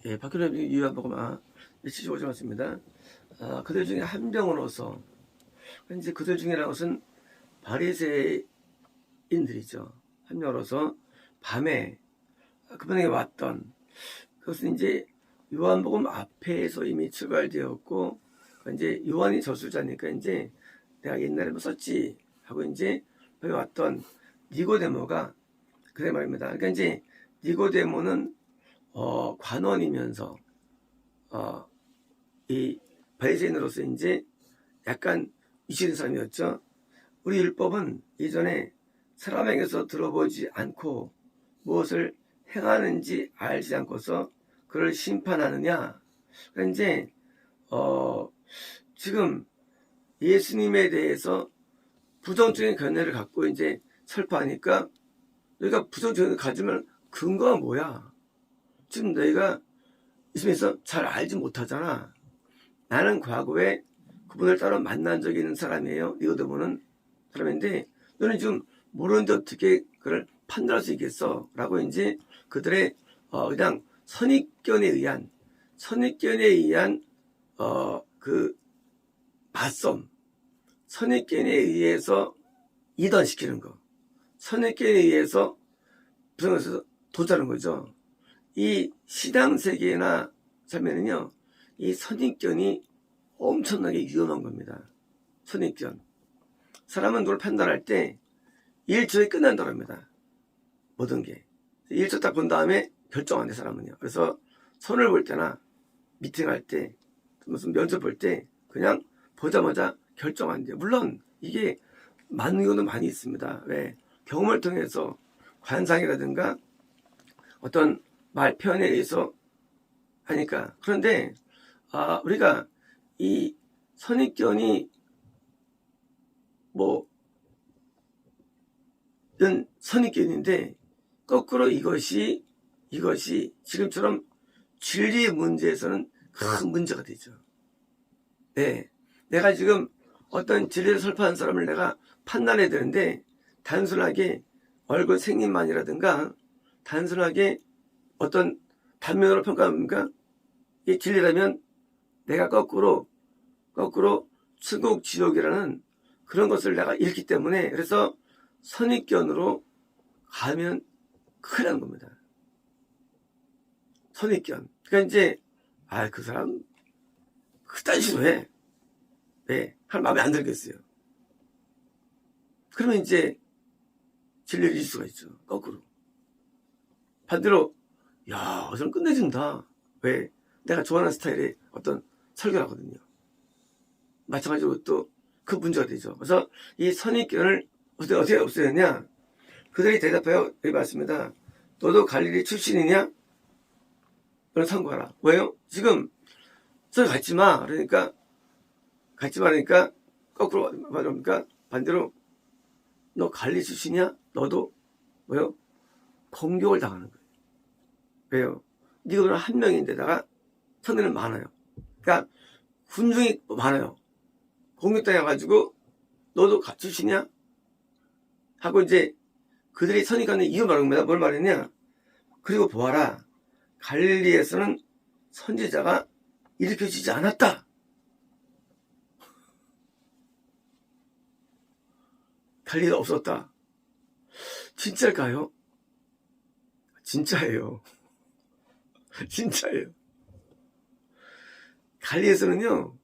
예, 박근혜 요한복음 75장 맞습니다. 그들 중에 한 명으로서, 이제 그들 중이라는 것은 바리새인들이죠. 한 명으로서 밤에 그분에게 왔던, 그것은 이제 요한복음 앞에서 이미 출발되었고, 이제 요한이 저술자니까 이제 내가 옛날에 뭐 썼지 하고 이제 거기 왔던 니고데모가 그래 말입니다. 그러니까 이제 니고데모는 관원이면서 이 바리새인으로서 이제 약간 위치된 사람이었죠. 우리 율법은 이전에 사람에게서 들어보지 않고 무엇을 행하는지 알지 않고서 그를 심판하느냐. 그러니까 이제 지금 예수님에 대해서 부정적인 견해를 갖고 이제 설파하니까 너희가 부정적인 견해를 가지면 근거가 뭐야? 지금 너희가 있으면서 잘 알지 못하잖아. 나는 과거에 그분을 따로 만난 적이 있는 사람이에요. 니고데모는 사람인데 너는 지금 모르는데 어떻게 그걸 판단할 수 있겠어? 라고 이제 그들의 그냥 선입견에 의한 그 맞섬, 선입견에 의해서 이단시키는 거, 선입견에 의해서 부정해서 도자는 거죠. 이 신앙세계나 삶에는요, 이 선입견이 엄청나게 위험한 겁니다. 선입견. 사람은 누굴 판단할 때 1초에 끝난다고 합니다. 모든 게. 1초 딱 본 다음에 결정 안 해, 사람은요. 그래서 선을 볼 때나 미팅할 때, 무슨 면접 볼 때 그냥 보자마자 결정 안 돼요. 물론 이게 맞는 경우도 많이 있습니다. 왜? 경험을 통해서 관상이라든가 어떤 말 표현에 의해서 하니까. 그런데 우리가 이 선입견이 선입견인데 거꾸로 이것이 지금처럼 진리의 문제에서는 큰 문제가 되죠. 네, 내가 지금 어떤 진리를 설파하는 사람을 내가 판단해야 되는데 단순하게 얼굴 생김만이라든가 단순하게 어떤 단면으로 평가합니까? 이게 진리라면 내가 거꾸로 천국 지옥이라는 그런 것을 내가 읽기 때문에 그래서 선입견으로 가면 큰일 나는 겁니다. 선입견. 그러니까 이제 그 사람 그딴 식으로 해. 네, 할 마음에 안 들겠어요. 그러면 이제 진리를 잃을 수가 있죠. 거꾸로. 반대로 야, 저는 끝내준다. 왜? 내가 좋아하는 스타일의 어떤 설교를 하거든요. 마찬가지로 또 그 문제가 되죠. 그래서 이 선입견을 어떻게 없애느냐? 그들이 대답하여 여기 맞습니다. 너도 갈릴리 출신이냐? 너는 상고하라. 왜요? 지금 저기 갔지 마. 그러니까 거꾸로 말합니까? 반대로 너 갈릴리 출신이야? 너도 왜요? 공격을 당하는 거예요. 왜요? 니가 한 명인데다가 상대는 많아요. 그러니까 군중이 많아요. 공격당해가지고 너도 출신이야? 하고 이제 그들이 선입견을 이유 말하는 겁니다. 뭘 말했냐? 그리고 보아라. 갈릴리에서는 선지자가 일으켜지지 않았다. 갈릴리가 없었다. 진짜일까요? 진짜예요. 진짜예요. 갈릴리에서는요.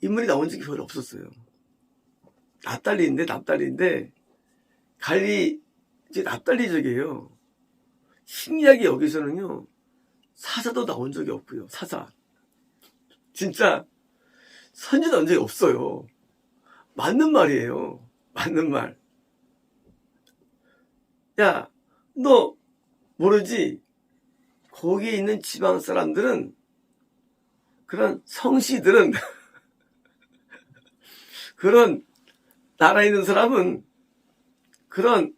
인물이 나온 적이 별로 없었어요. 납달리인데 갈릴리 이제 납달리족이에요. 신기하게 여기서는요. 사자도 나온 적이 없고요. 사자. 진짜 선지 나온 적이 없어요. 맞는 말이에요. 맞는 말. 야, 너 모르지? 거기에 있는 지방 사람들은 그런 성씨들은 그런 나라에 있는 사람은 그런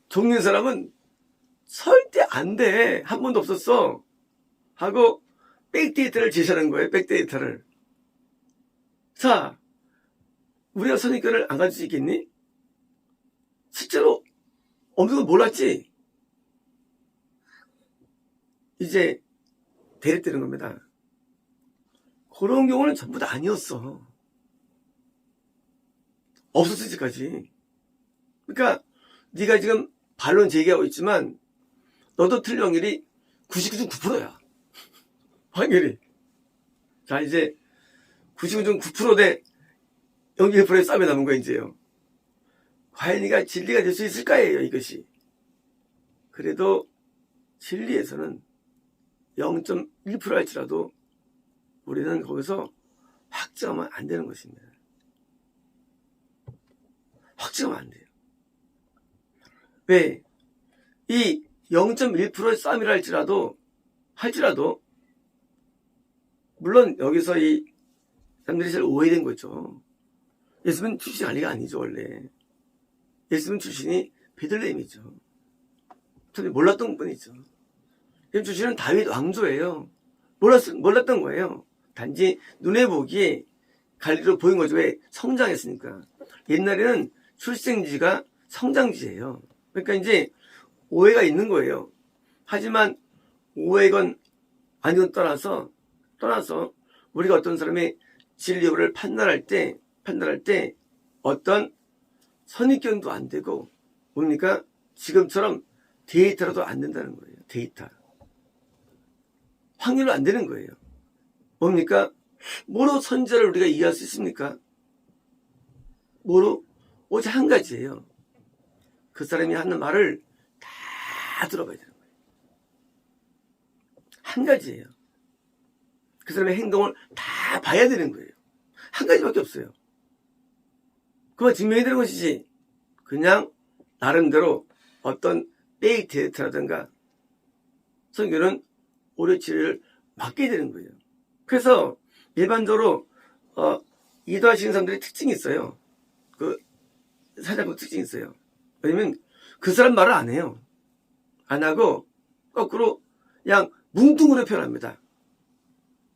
종류의 사람은 절대 안 돼. 한 번도 없었어. 하고 백데이터를 제시하는 거예요. 백데이터를. 자, 우리가 선입견을 안 가질 수 있겠니? 실제로 없는 건 몰랐지? 이제 대립되는 겁니다. 그런 경우는 전부 다 아니었어. 없었을 때까지. 그러니까 네가 지금 반론 제기하고 있지만 너도 틀릴 확률이 99.9%야. 확률이. 자, 이제 99.9% 대 0.1%의 싸움이 남은 거야, 이제요. 과연 네가 진리가 될 수 있을까예요, 이것이. 그래도 진리에서는 0.1% 할지라도 우리는 거기서 확정하면 안 되는 것입니다. 확정하면 안 돼요. 왜? 이 0.1%의 싸움이라 할지라도 물론 여기서 이 사람들이 잘 오해된 거죠. 예수님 출신 아니가 아니죠, 원래. 예수님 출신이 베들레헴이죠. 근데 몰랐던 분이죠. 예수님 출신은 다윗 왕조예요. 몰랐던 거예요. 단지 눈에 보기에 갈리로 보인 거죠. 왜? 성장했으니까. 옛날에는 출생지가 성장지예요. 그러니까 이제 오해가 있는 거예요. 하지만 오해건 아니건 떠나서 우리가 어떤 사람의 진리 여부를 판단할 때 어떤 선입견도 안 되고 뭡니까? 지금처럼 데이터로도 안 된다는 거예요. 데이터. 확률로 안 되는 거예요. 뭡니까? 뭐로 선지자를 우리가 이해할 수 있습니까? 뭐로? 오직 한 가지예요. 그 사람이 하는 말을 다 들어봐야 되는 거예요. 한 가지예요. 그 사람의 행동을 다 봐야 되는 거예요. 한 가지밖에 없어요. 그만 증명이 되는 것이지. 그냥 나름대로 어떤 페이크 데이터라든가 성경은 오히려 진리를 맡게 되는 거예요. 그래서 일반적으로 이도하시는 사람들의 특징이 있어요. 그 사자분 특징이 있어요. 왜냐면 그 사람 말을 안 해요. 안 하고 거꾸로 그냥 뭉뚱그려 표현합니다.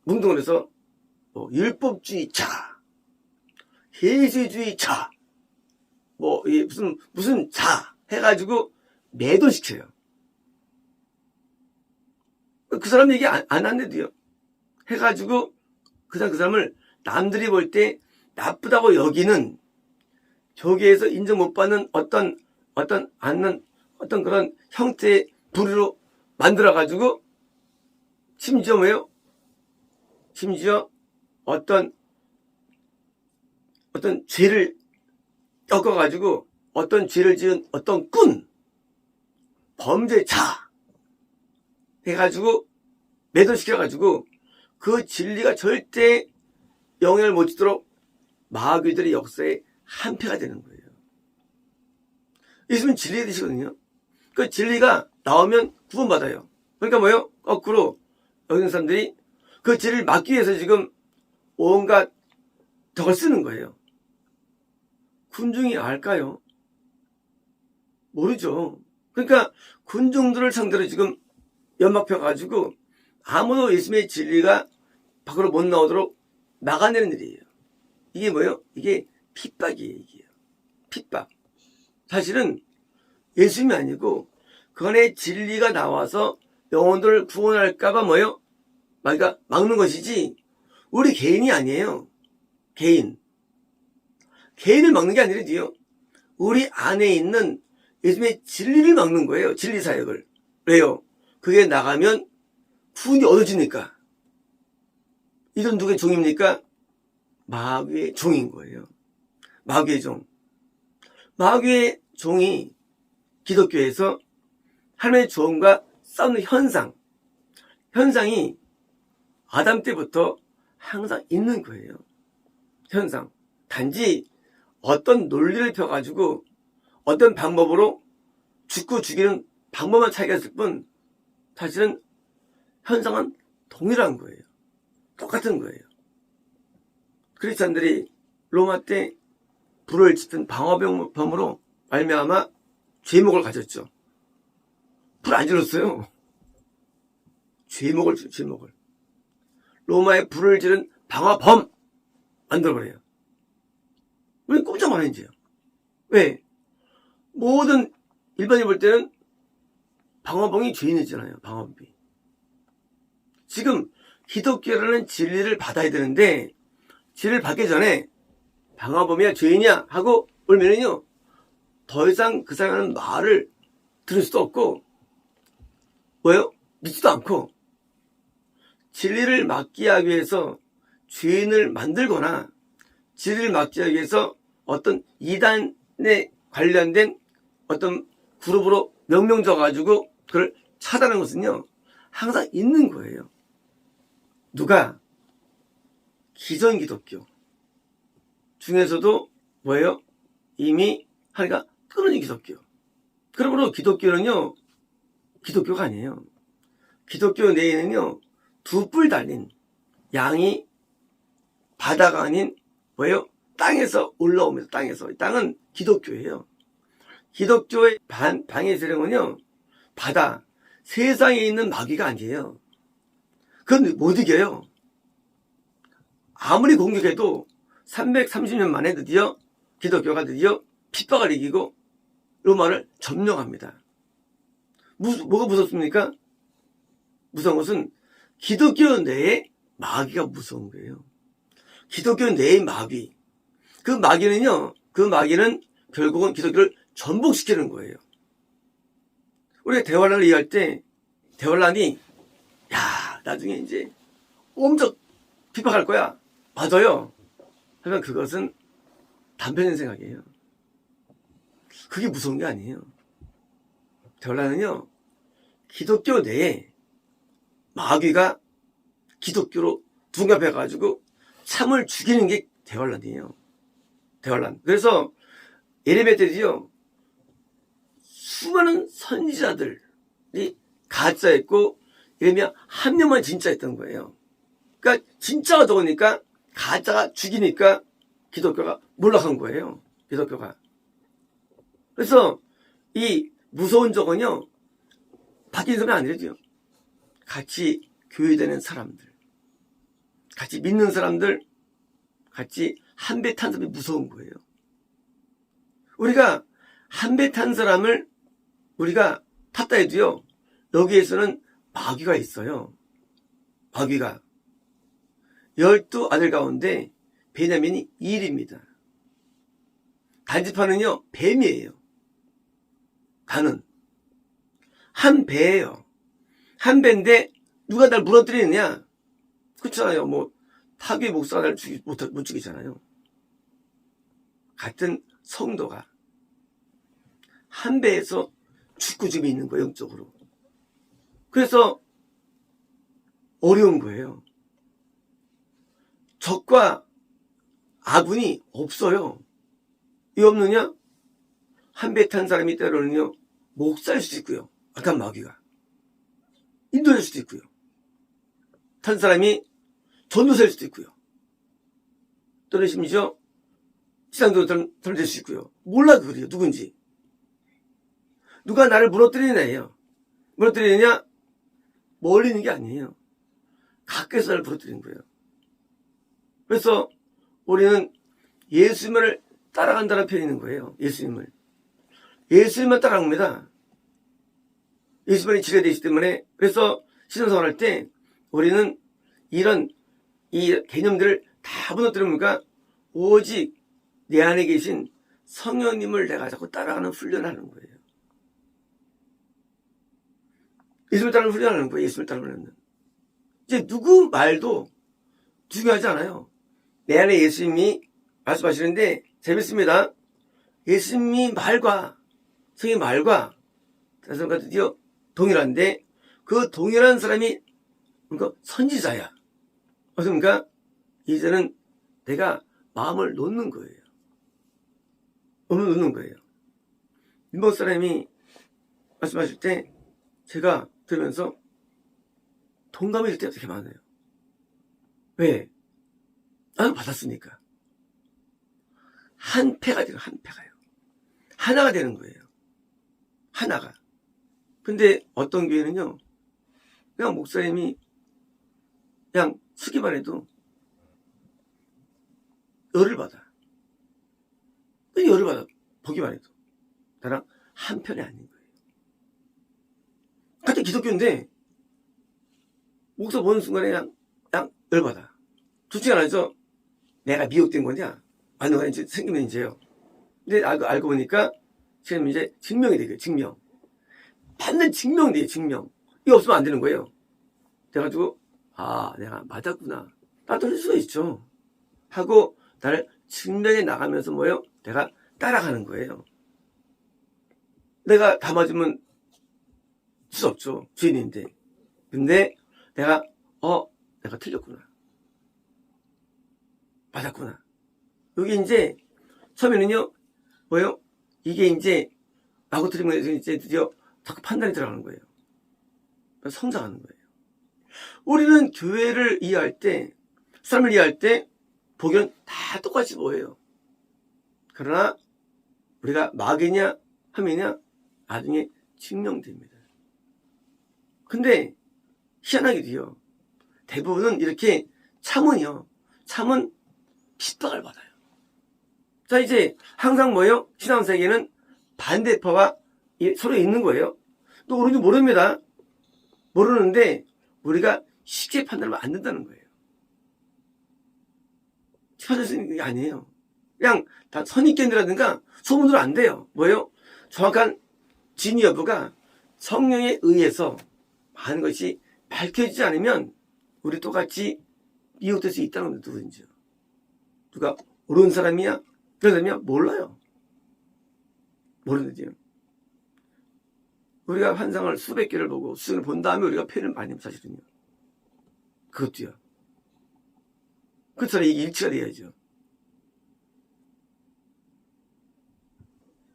뭉뚱그려서 율법주의자, 해수주의자, 무슨 자 해가지고 매도시켜요. 그 사람 얘기 안 한대도요. 해가지고 그 사람을 남들이 볼 때 나쁘다고 여기는 교계에서 인정 못 받는 어떤 그런 형태의 부류로 만들어가지고 심지어 뭐예요? 심지어 어떤 죄를 엮어가지고 어떤 죄를 지은 어떤 범죄자 해가지고 매도시켜가지고 그 진리가 절대 영향을 못 주도록 마귀들의 역사에 한패가 되는 거예요. 예수님은 진리가 되시거든요. 그 진리가 나오면 구원받아요. 그러니까 뭐예요? 거꾸로 여기 있는 사람들이 그 진리를 막기 위해서 지금 온갖 덕을 쓰는 거예요. 군중이 알까요? 모르죠. 그러니까 군중들을 상대로 지금 연막 펴가지고 아무도 예수님의 진리가 밖으로 못 나오도록 막아내는 일이에요. 이게 뭐예요? 이게 핍박이에요. 이게요. 핍박. 사실은 예수님이 아니고 그 안에 진리가 나와서 영혼들을 구원할까봐 뭐예요? 그러니까 막는 것이지 우리 개인이 아니에요. 개인을 막는 게 아니라요. 우리 안에 있는 예수님의 진리를 막는 거예요. 진리 사역을. 왜요? 그게 나가면 구원이 얻어지니까. 이건 누구의 종입니까? 마귀의 종인 거예요. 마귀의 종. 마귀의 종이 기독교에서 하나님의 조언과 싸우는 현상이 아담 때부터 항상 있는 거예요. 현상. 단지 어떤 논리를 펴가지고 어떤 방법으로 죽고 죽이는 방법만 차이가 있을 뿐 사실은 현상은 동일한 거예요. 똑같은 거예요. 크리스찬들이 로마 때 불을 짙은 방화범으로 말미암아 죄목을 가졌죠. 불 안 질렀어요. 죄목을. 로마에 불을 지른 방화범 만들어버려요. 왜 꼼짝 안 했지요? 왜? 모든 일반인이 볼 때는 방화범이 죄인이잖아요. 방화범이. 지금 기독교라는 진리를 받아야 되는데 진리를 받기 전에 방화범이야 죄인이야 하고 울면은요 더 이상 그 사람은 말을 들을 수도 없고 뭐예요? 믿지도 않고 진리를 막기 하기 위해서 죄인을 만들거나 진리를 막기 하기 위해서 어떤 이단에 관련된 어떤 그룹으로 명명 져가지고 그걸 차단하는 것은요 항상 있는 거예요. 누가? 기존 기독교 중에서도 뭐예요? 이미 하나가 끊어진 기독교. 그러므로 기독교는요 기독교가 아니에요. 기독교 내에는요 두 뿔 달린 양이 바다가 아닌 뭐예요? 땅에서 올라옵니다. 땅에서. 이 땅은 기독교예요. 기독교의 방해 세력은요 바다, 세상에 있는 마귀가 아니에요. 그건 못 이겨요. 아무리 공격해도 330년 만에 드디어 기독교가 드디어 핍박을 이기고 로마를 점령합니다. 뭐가 무섭습니까? 무서운 것은 기독교 내에 마귀가 무서운 거예요. 기독교 내의 마귀. 그 마귀는 결국은 기독교를 전복시키는 거예요. 우리가 대환란을 이해할 때 대환란이 나중에 이제 엄청 핍박할 거야. 맞아요. 하지만 그것은 단편인 생각이에요. 그게 무서운 게 아니에요. 대환란은요 기독교 내에 마귀가 기독교로 둔갑해가지고 참을 죽이는 게 대환란이에요. 대환란. 그래서 예레미야 때도요 수많은 선지자들이 가짜였고 예레미야 한 명만 진짜였던 거예요. 그러니까 진짜가 적으니까 가짜가 죽이니까 기독교가 몰락한 거예요. 기독교가. 그래서 이 무서운 적은요 바뀐 사람이 아니래요. 같이 교회되는 사람들, 같이 믿는 사람들, 같이 한 배 탄 사람이 무서운 거예요. 우리가 한 배 탄 사람을 우리가 탔다 해도요 여기에서는 마귀가 있어요. 마귀가 12아들 가운데 베냐민이 1입니다. 단지파는요 뱀이에요. 가는 한 배예요. 한 배인데 누가 날 무너뜨리느냐? 그렇잖아요. 뭐 타교의 목사가 날 못 죽이잖아요. 같은 성도가 한 배에서 죽고 지금 있는 거예요. 영적으로. 그래서 어려운 거예요. 적과 아군이 없어요. 왜 없느냐? 한 배 탄 사람이 때로는요 목사일 수도 있고요. 악한 마귀가 인도될 수도 있고요. 탄 사람이 전도사일 수도 있고요. 또는 심지어 지상도사를 될 수 있고요. 몰라 그래요. 누군지. 누가 나를 무너뜨리느냐예요. 무너뜨리느냐? 멀리 있는 게 아니에요. 가까이서 나를 무너뜨리는 거예요. 그래서 우리는 예수님을 따라간다는 표현이 있는 거예요. 예수님만 따라갑니다. 예수님이 지가 되시기 때문에. 그래서 신앙생활 할 때 우리는 이런 이 개념들을 다 무너뜨립니까? 오직 내 안에 계신 성령님을 내가 자꾸 따라가는 훈련을 하는 거예요. 예수님을 따르는 훈련을 하는 거예요. 예수님을 따르는. 이제 누구 말도 중요하지 않아요. 내 안에 예수님이 말씀하시는데 재밌습니다. 예수님이 말과 성의 말과 다섯과 드디어 동일한데 그 동일한 사람이 그러니까 선지자야. 어떻습니까? 이제는 내가 마음을 놓는 거예요. 마음을 놓는 거예요. 일본 사람이 말씀하실 때 제가 들으면서 동감이 될 때가 되게 많아요. 왜? 나도 받았으니까. 한 패가 되는, 한 패가요. 하나가 되는 거예요. 하나가. 근데 어떤 교회는요, 그냥 목사님이 그냥 쓰기만 해도 열을 받아. 열을 받아. 보기만 해도. 나랑 한 편이 아닌 거예요. 같은 기독교인데, 왜? 나는 받았으니까. 한 패가 되는, 한 패가요. 하나가 되는 거예요. 한 패가. 근데 어떤 교회는요, 그냥 목사님이 그냥 쓰기만 해도 열을 받아. 열을 받아. 보기만 해도 나랑 한 편이 아닌 거예요. 같은 기독교인데, 왜? 나는 받았으니까. 목사 보는 순간에 그냥 열받아. 둘 중에 하나죠. 내가 미혹된 거냐? 아는 거냐? 생기면 이제요. 근데 알고 보니까 지금 이제 증명이 되고요. 증명. 반드시 증명돼요. 증명. 이거 없으면 안 되는 거예요. 그래가지고 내가 맞았구나. 나도 할 수가 있죠. 하고 나를 증명해 나가면서 뭐예요? 내가 따라가는 거예요. 내가 다 맞으면 수 없죠. 주인인데. 근데 내가 틀렸구나. 맞았구나. 여기 이제 처음에는요. 뭐예요? 이게 이제 마구 틀리면 이제 드디어 자꾸 판단이 들어가는 거예요. 성장하는 거예요. 우리는 교회를 이해할 때, 삶을 이해할 때 보기엔 다 똑같이 보여요. 그러나 우리가 마귀냐 함이냐 나중에 증명됩니다. 근데 희한하게도요. 대부분은 이렇게 참은요. 참은 핍박을 받아요. 자, 이제 항상 뭐예요? 신앙세계는 반대파와 서로 있는 거예요. 또 우리도 모릅니다. 모르는데 우리가 쉽게 판단하면 안 된다는 거예요. 찾을 수 있는 게 아니에요. 그냥 다 선입견이라든가 소문으로 안 돼요. 뭐예요? 정확한 진위 여부가 성령에 의해서 많은 것이 밝혀지지 않으면 우리 똑같이 미혹될 수 있다는 건데 누구든지요. 누가 옳은 사람이야? 그런 사람이야? 몰라요. 모르는지요. 우리가 환상을 수백 개를 보고 수행을 본 다음에 우리가 표현을 많이 해요. 사실은요. 그것도요. 그처럼 이게 일치가 돼야죠.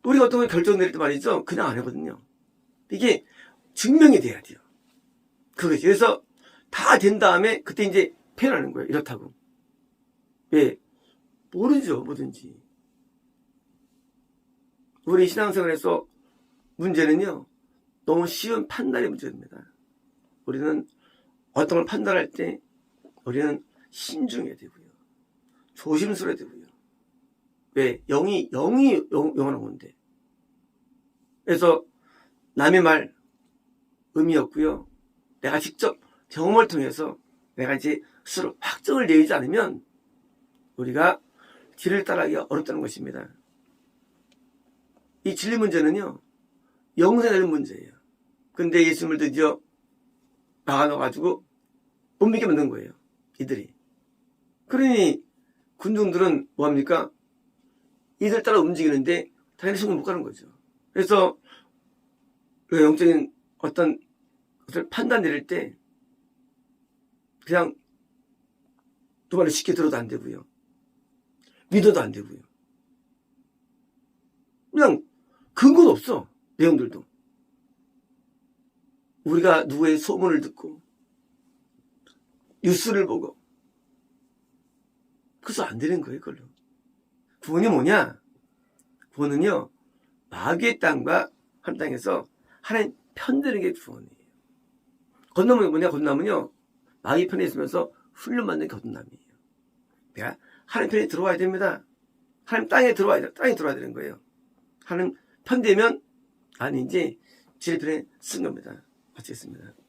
우리가 어떤 걸 결정 내릴 때 말이죠. 그냥 안 하거든요. 이게 증명이 돼야 돼요. 그거죠. 그래서 다 된 다음에 그때 이제 표현하는 거예요. 이렇다고. 왜? 모르죠. 뭐든지. 우리 신앙생활에서 문제는요. 너무 쉬운 판단의 문제입니다. 우리는 어떤 걸 판단할 때 우리는 신중해야 되고요. 조심스러워야 되고요. 왜? 영이 영원한 건데. 그래서 남의 말 의미 없고요. 내가 직접 경험을 통해서 내가 이제 스스로 확정을 내리지 않으면 우리가 길을 따라가기가 어렵다는 것입니다. 이 진리 문제는요. 영생에 대한 문제예요. 근데 예수님을 드디어 막아놔가지고 못 믿게 만든 거예요. 이들이. 그러니 군중들은 뭐합니까? 이들 따라 움직이는데 당연히 성공 못 가는 거죠. 그래서 영적인 어떤 것을 판단 내릴 때 그냥 두 말을 쉽게 들어도 안 되고요. 믿어도 안 되고요. 그냥 근거도 없어. 내용들도. 우리가 누구의 소문을 듣고 뉴스를 보고 그래서 안 되는 거예요. 그걸로. 구원이 뭐냐? 구원은요. 마귀의 땅과 한 땅에서 하나님 편드는 게 구원이에요. 건너면 뭐냐? 건너면요. 마귀 편에 있으면서 훈련받는 게 건남이에요. 내가 하나님 편에 들어와야 됩니다. 하나님 땅에 들어와야 되는 거예요. 하나님 편되면 아니 이제 제 편에 쓴 겁니다. 마치겠습니다.